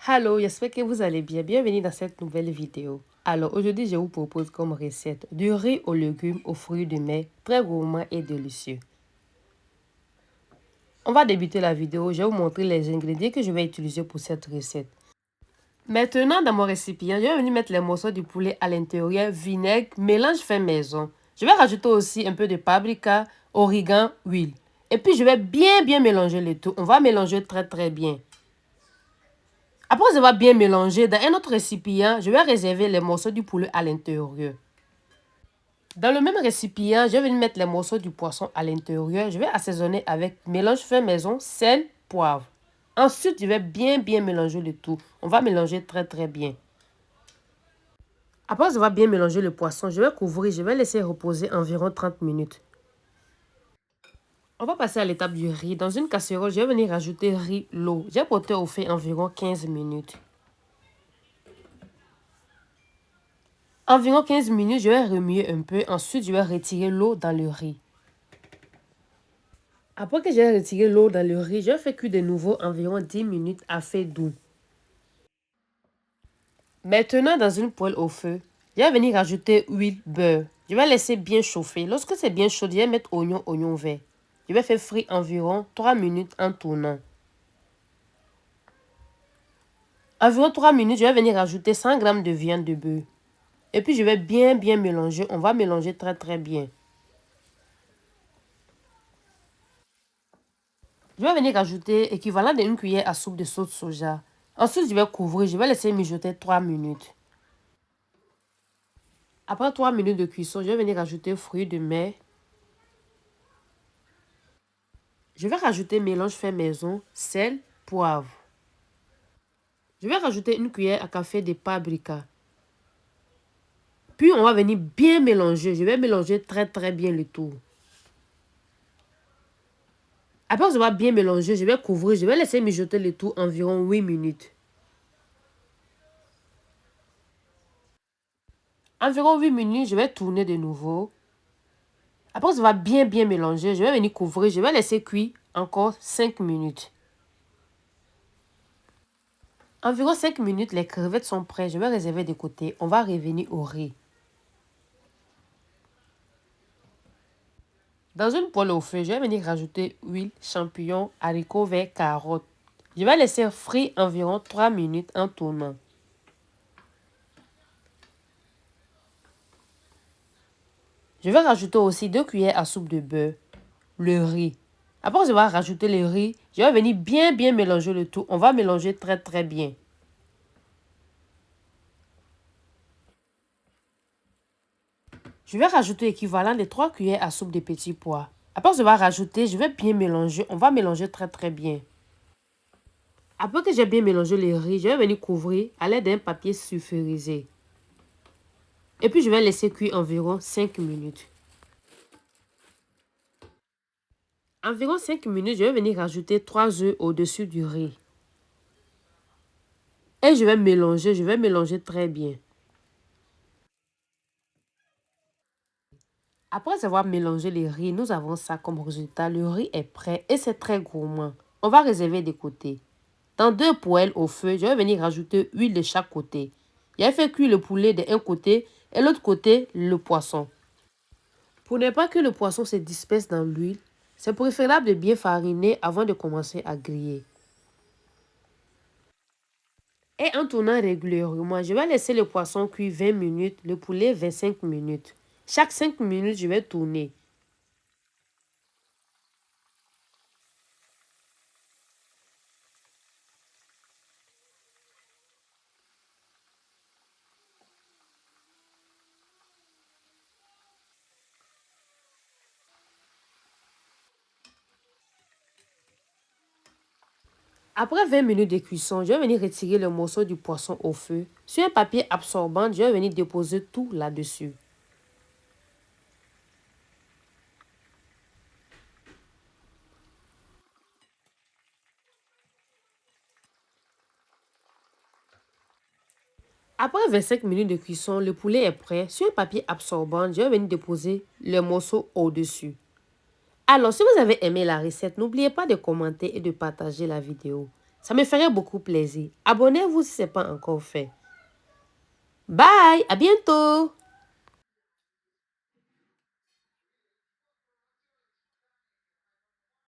Hello, j'espère que vous allez bien. Bienvenue dans cette nouvelle vidéo. Alors aujourd'hui, je vous propose comme recette du riz aux légumes aux fruits de mer, très gourmand et délicieux. On va débuter la vidéo. Je vais vous montrer les ingrédients que je vais utiliser pour cette recette. Maintenant, dans mon récipient, je vais venir mettre les morceaux du poulet à l'intérieur, vinaigre, mélange fait maison. Je vais rajouter aussi un peu de paprika, origan, huile. Et puis, je vais bien mélanger le tout. On va mélanger très bien. Après avoir bien mélangé, dans un autre récipient, je vais réserver les morceaux du poulet à l'intérieur. Dans le même récipient, je vais venir mettre les morceaux du poisson à l'intérieur. Je vais assaisonner avec mélange fait maison, sel, poivre. Ensuite, je vais bien mélanger le tout. On va mélanger très bien. Après avoir bien mélangé le poisson, je vais couvrir, je vais laisser reposer environ 30 minutes. On va passer à l'étape du riz. Dans une casserole, je vais venir rajouter riz, l'eau. J'ai porté au feu environ 15 minutes. Environ 15 minutes, je vais remuer un peu. Ensuite, je vais retirer l'eau dans le riz. Après que j'ai retiré l'eau dans le riz, je vais faire cuire de nouveau environ 10 minutes à feu doux. Maintenant, dans une poêle au feu, je vais venir rajouter huile, beurre. Je vais laisser bien chauffer. Lorsque c'est bien chaud, je vais mettre oignon vert. Je vais faire frire environ 3 minutes en tournant. Environ 3 minutes, je vais venir rajouter 100 g de viande de bœuf. Et puis, je vais bien mélanger. On va mélanger très bien. Je vais venir rajouter l'équivalent d'une cuillère à soupe de sauce soja. Ensuite, je vais couvrir. Je vais laisser mijoter 3 minutes. Après 3 minutes de cuisson, je vais venir rajouter fruits de mer. Je vais rajouter mélange fait maison, sel, poivre. Je vais rajouter une cuillère à café de paprika. Puis, on va venir bien mélanger. Je vais mélanger très bien le tout. Après avoir bien mélangé, je vais couvrir. Je vais laisser mijoter le tout environ 8 minutes. Environ 8 minutes, je vais tourner de nouveau. Après avoir bien mélangé, je vais venir couvrir. Je vais laisser cuire encore 5 minutes. Environ 5 minutes, les crevettes sont prêtes. Je vais réserver de côté. On va revenir au riz. Dans une poêle au feu, je vais venir rajouter huile, champignons, haricots verts, carottes. Je vais laisser frire environ 3 minutes en tournant. Je vais rajouter aussi 2 cuillères à soupe de beurre, le riz. Après avoir rajouté le riz, je vais venir bien mélanger le tout. On va mélanger très bien. Je vais rajouter l'équivalent de 3 cuillères à soupe de petits pois. Après avoir rajouté, je vais bien mélanger. On va mélanger très bien. Après que j'ai bien mélangé le riz, je vais venir couvrir à l'aide d'un papier sulfurisé. Et puis, je vais laisser cuire environ 5 minutes. Environ 5 minutes, je vais venir rajouter 3 œufs au-dessus du riz. Et je vais mélanger très bien. Après avoir mélangé le riz, nous avons ça comme résultat. Le riz est prêt et c'est très gourmand. On va réserver de côté. Dans 2 poêles au feu, je vais venir rajouter huile de chaque côté. J'ai fait cuire le poulet d'un côté et l'autre côté le poisson. Pour ne pas que le poisson se disperse dans l'huile, c'est préférable de bien fariner avant de commencer à griller. Et en tournant régulièrement, je vais laisser le poisson cuire 20 minutes, le poulet 25 minutes. Chaque 5 minutes, je vais tourner. Après 20 minutes de cuisson, je vais venir retirer le morceau du poisson au feu. Sur un papier absorbant, je vais venir déposer tout là-dessus. Après 25 minutes de cuisson, le poulet est prêt. Sur un papier absorbant, je vais venir déposer le morceau au-dessus. Alors, si vous avez aimé la recette, n'oubliez pas de commenter et de partager la vidéo. Ça me ferait beaucoup plaisir. Abonnez-vous si ce n'est pas encore fait. Bye, à bientôt.